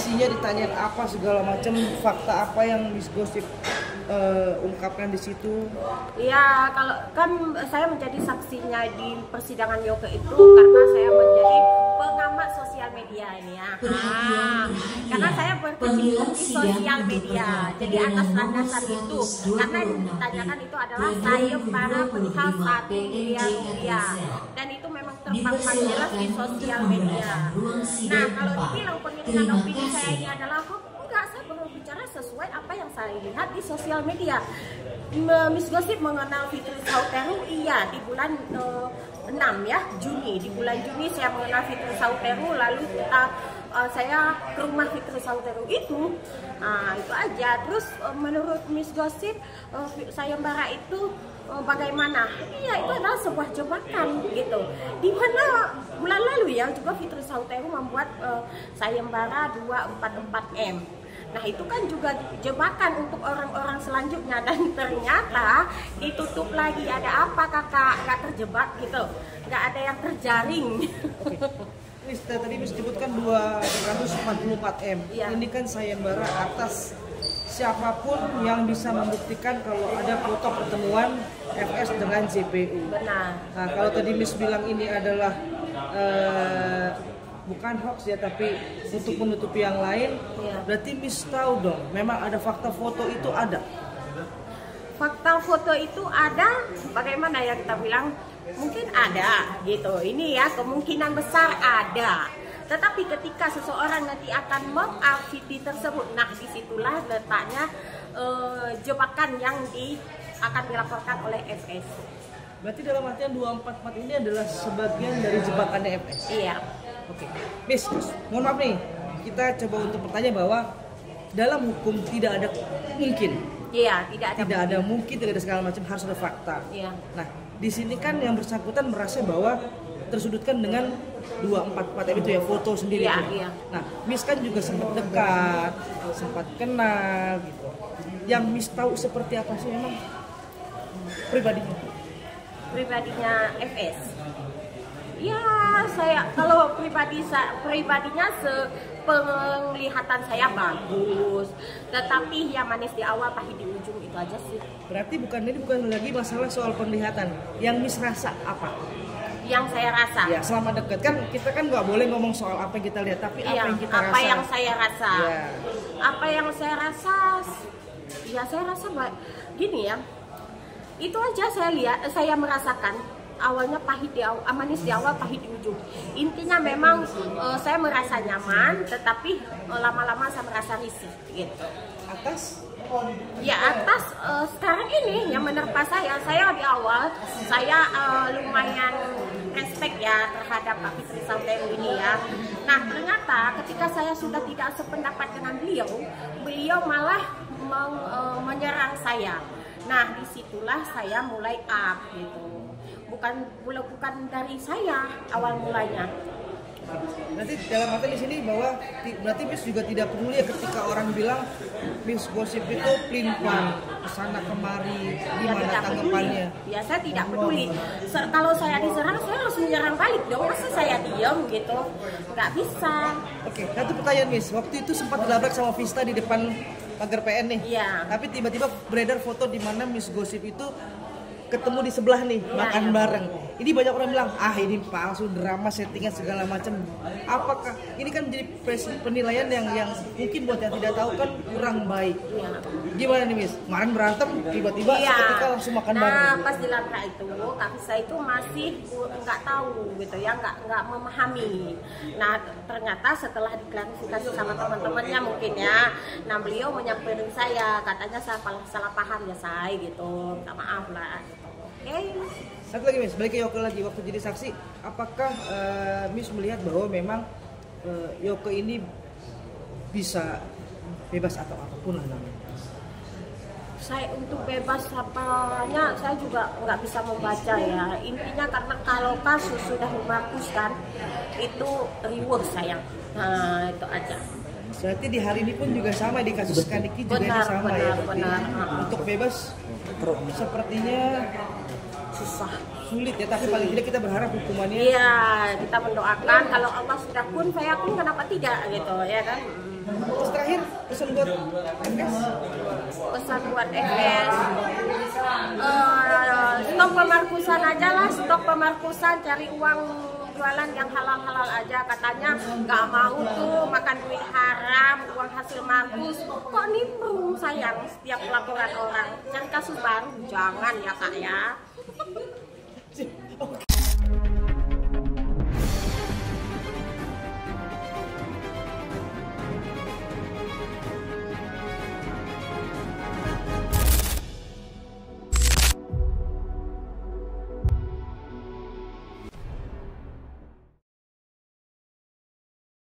saksinya ditanyain apa segala macam, fakta apa yang Miss Gosip ungkapkan di situ? Ya, kalau kan saya menjadi saksinya di persidangan Yoke itu karena saya menjadi pengamat sosial media ini ya. Karena saya berkecimpung di sosial media. Jadi atas landasan itu, karena yang ditanyakan itu adalah sayembara perihal 1 miliar rupiah, dan itu memang terpampang jelas di sosial media. Nah, kalau dibilang pengiriman opini saya ini adalah enggak, saya baru bicara sesuai apa yang saya lihat di sosial media. Miss Gosip mengenal Fitri Sauteru, iya, di bulan 6 ya, Juni. Di bulan Juni saya mengenal Fitri Sauteru, lalu saya ke rumah Fitri Sauteru itu. Nah, itu aja. Terus menurut Miss Gosip, sayembara itu bagaimana? Iya, itu adalah sebuah jebakan gitu. Di mana bulan lalu ya juga Fitri Sauteru membuat sayembara 244M. Nah, itu kan juga jebakan untuk orang-orang selanjutnya, dan ternyata ditutup lagi. Ada apa kakak? Nggak terjebak gitu, nggak ada yang terjaring. Miss, tadi Miss sebutkan 244M. Ya. Ini kan sayembara atas siapapun yang bisa membuktikan kalau ada foto pertemuan FS dengan JPU. Benar. Nah, kalau tadi Miss bilang ini adalah bukan hoax ya, tapi untuk menutupi yang lain, Ya. berarti Miss tahu dong, memang ada fakta foto itu ada. Fakta foto itu ada, bagaimana ya kita bilang, mungkin ada gitu. Ini ya kemungkinan besar ada. Tetapi ketika seseorang nanti akan mengafiti tersebut, nah disitulah letaknya jebakan yang akan dilaporkan oleh FS. Berarti dalam artian 244 ini adalah sebagian dari jebakannya FS. Iya. Oke, Miss, mohon maaf nih, kita coba untuk bertanya bahwa dalam hukum tidak ada mungkin. Iya, tidak ada. Mungkin, tidak ada segala macam, harus ada fakta. Iya. Nah, di sini kan yang bersangkutan merasa bahwa tersudutkan dengan 244 itu ya, foto sendiri. Iya, itu. iya. Nah, Miss kan juga sempat dekat, sempat kenal gitu. Yang Miss tahu seperti apa sih memang Pribadinya FS. Ya, saya kalau pribadinya penglihatan saya bagus, tetapi yang manis di awal pahit di ujung, itu aja sih. Berarti bukan lagi masalah soal penglihatan. Yang Miss rasa apa? Yang saya rasa. Ya, selama dekat kan kita kan nggak boleh ngomong soal apa yang kita lihat, tapi Iya, apa yang kita apa rasa. yang saya rasa. Ya. Apa yang saya rasa? Ya, saya rasa gini ya. Itu aja saya merasakan. Awalnya pahit di awal, manis di awal, pahit di ujung. Intinya memang saya merasa nyaman, tetapi lama-lama saya merasa risih gitu. Atas? Ya, atas sekarang ini yang menerpa saya di awal saya lumayan respect ya terhadap Pak Fitri Sauteru ini ya. Nah, ternyata ketika saya sudah tidak sependapat dengan beliau malah menyerang saya. Nah, disitulah saya mulai up gitu. Bukan dari saya awal mulanya. Nanti dalam arti di sini bahwa berarti Miss juga tidak peduli ya ketika orang bilang Miss Gosip itu pelin-pelan kesana kemari, gimana tanggapannya? Ya, saya tidak peduli. Kalau saya diserang, saya harus menyerang balik dong. Masa saya diam gitu? Nggak bisa. Oke, satu pertanyaan Miss. Waktu itu sempat dilabrak sama Vista di depan pagar PN nih. Iya. Tapi tiba-tiba beredar foto di mana Miss Gosip itu ketemu di sebelah nih, makan bareng. Ini banyak orang bilang, ini palsu, drama, settingan segala macam. Apakah ini kan jadi penilaian yang mungkin buat yang tidak tahu kan kurang baik. Gimana nih Miss? Kemarin berantem, tiba-tiba seketika langsung makan bareng. Nah, pas dilabrak itu, Kak Fisa itu masih nggak tahu gitu ya, nggak memahami. Nah, ternyata setelah diklarifikasi sama teman-temannya mungkin ya, nah beliau menyampaikan saya, katanya saya salah paham ya saya gitu, minta maaf lah. Oke. Satu lagi Miss, balik ke Yoke lagi. Waktu jadi saksi, apakah Miss melihat bahwa memang Yoke ini bisa bebas atau apapun lah namanya? Saya untuk bebas apanya saya juga nggak bisa membaca ya. Intinya karena kalau kasus sudah bagus kan, itu reward sayang. Nah, itu aja. Berarti di hari ini pun juga sama, di kasus Kaniki juga sama ya. Benar. Untuk bebas sepertinya susah. Sulit ya, tapi paling tidak kita berharap hukumannya. Iya, kita mendoakan kalau Allah sudah kun fayakun, kenapa tidak gitu ya kan. Terus terakhir pesan buat FS. Pesan buat FS, stop pemarkusan aja lah, stop pemarkusan, cari uang jualan yang halal-halal aja. Katanya nggak mau tuh makan duit haram, uang hasil markus. Kok nimbrung sayang setiap laporan orang. Cari kasus baru, jangan ya kak ya.